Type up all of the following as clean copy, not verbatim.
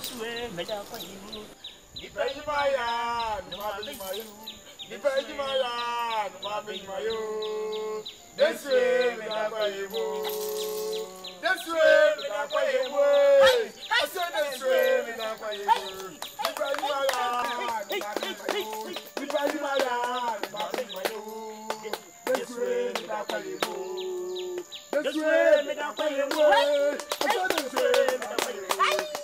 swear, me da kwa you. Depend my yard, no matter my Depend my yard, no matter my This way, me da kwa you. This way, me da kwa you. I said this way, me da kwa you. Depend my yard, no matter my Depend my yard, no matter my This way, me da kwa you. This way, me da kwa you. I said this way, me da kwa you.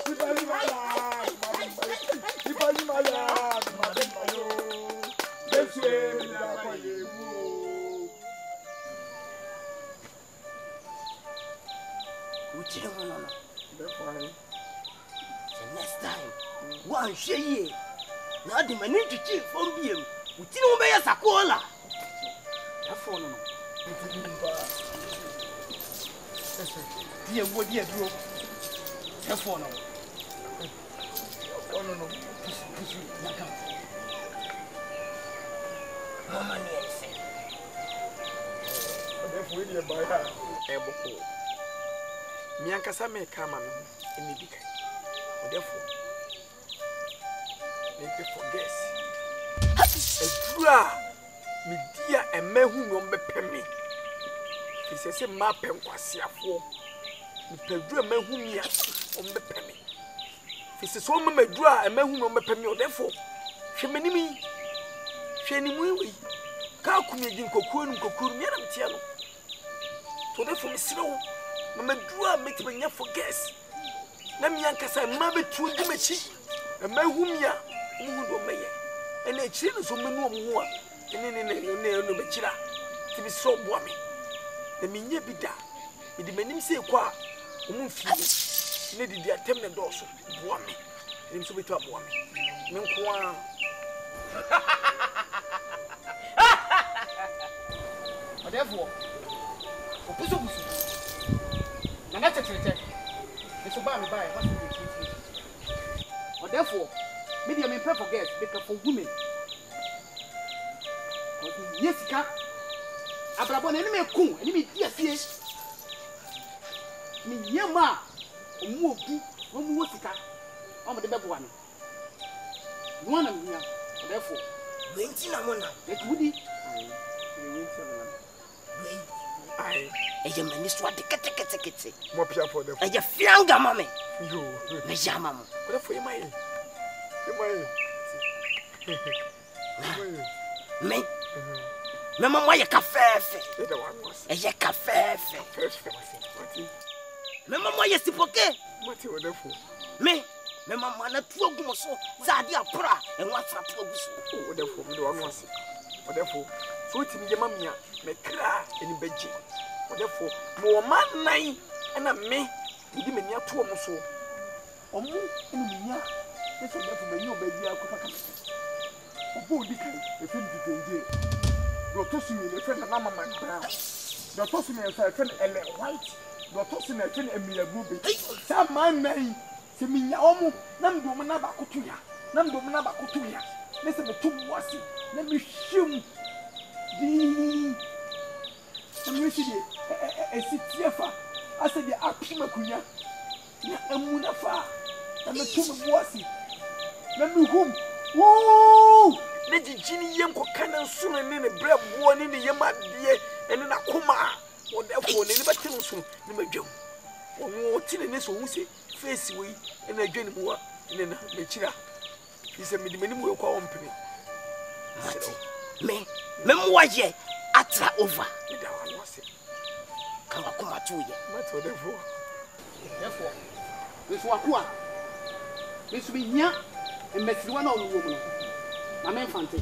Depend my yard, Depend my yard, This way, me da kwa you. The next time, one share now the man to chief from him. We didn't obey us a cola. Dear, what dear, bro? Telephone. Oh, no. Mama, yes. Therefore, we buy her. Miankasa me kama no enibika. Therefore, make me forget. Edura me dia emehu no mbepemi. Fi sese ma penkwasiafo. Me pedura mehu mia ombepemi. Fi sese o medura emehu no mbepemi. Therefore, hwemenimi hwenimu wi. Ka akumi agi nkokuo mi na mtia no. So therefore me siro Mama Dua make me forget. Na mi ankasa ma betu ndi machi. Ma humia, mu do meye. Ena echi no so menu omo ho a. Ne no bechira. Ti bi so boa me. Na mi nya bida. Mi di manim se kwa omo fie. Ne didi atem ne do so boa me. Nim so betu aboa me. Me nko a. Therefore, opuso na na checheche so ba me buy what you treat. Or therefore media me pray for girls because for women because yesika abrabo na me ku eni me dia fie me yema omu ogu omu wosika o me de bebo ane no na me therefore Wenti na mona. Etudi Aye. Eje mani so de kete. Mo pia for them. Eje fianga mame. Yo. Me jama mo. What for you my? Me. Me mama ye kafefe. E da wan was. Eje kafefe. What? Me mama ye sipoke. What you there for? Me mama na tu ogu mo so. Zade apra e wa tra tu ogu so. Oh, therefore me do wan was. What therefore? So it me mamia me kra eni beji. Therefore, no man nine and a me, you didn't near two or so. Or more in the This will never be your baby. A boy, the friend to the you're tossing me, the friend of Mamma Brown. You're tossing me a friend Ellen White. You're tossing a friend Emilia Ruby. Some man name, Seminia Omo, Namdomana Kutuya, Namdomana Kutuya. Listen to Wasi. Let me shoot the. You see, a city I said, the Apima Kuya, Amunafa, and the tomb of Wasi. Let me whom? Woo! Let the Ginny Yanko cannon soon and then a bread born in the Yama dear and then a coma, or therefore, never soon, never Joe. Or more tillness who say, face away and a journey more in a Mechira. He said, me the minimum will call on me, Memoye. Atra over. Come on to you. Therefore, this Wakua. This will be here and Messi one of the woman. My man Fante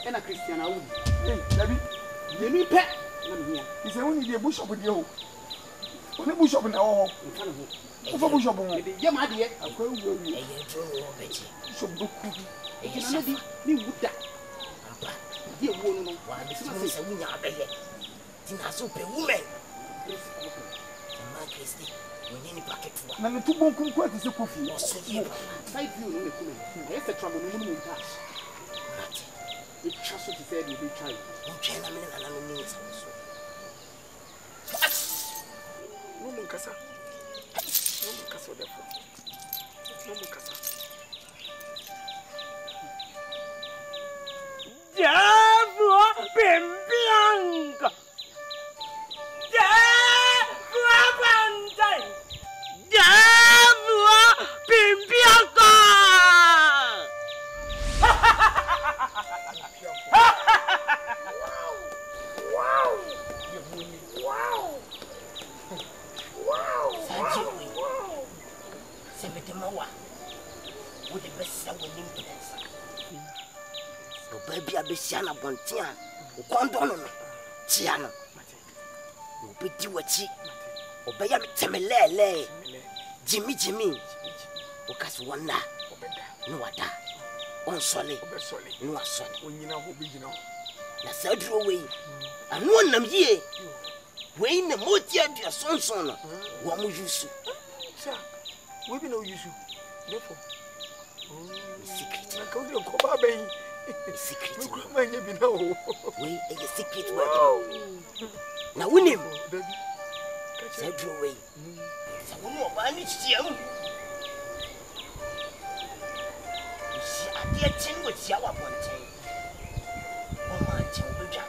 and a Christian. David, the new pet. He's only the bush of the old. What a bush of an hour in front of him. What a bush of a young idea. I'll go with you. So, book. It is not the wood. Dear woman, why this is a woman? Tina super woman. My Christy, we need a packet for one. And the 2 bone quite is a coffee. Side view, no, I have a trouble in touch. It just what he said, you be trying. No, China, and I mean, Woman Cassa. Woman Cassa, therefore. wo de besa woni mpensa o ba bia be sia na bontia o kondo no tia no o be di wachi o be ya temelele jimi o kaso wona no wada on sole no asole onyina ho be gina na sadro we anu nam yie we na moti adua sonson no wo mo yusu sa we be no yusu therefore secret na ko de ko ba ben secret ko ma nya bi na o we a secret word na wonim baby sadro we sa wo ba ni chiam si ade chin wo chia wa bonten o ma che wo bja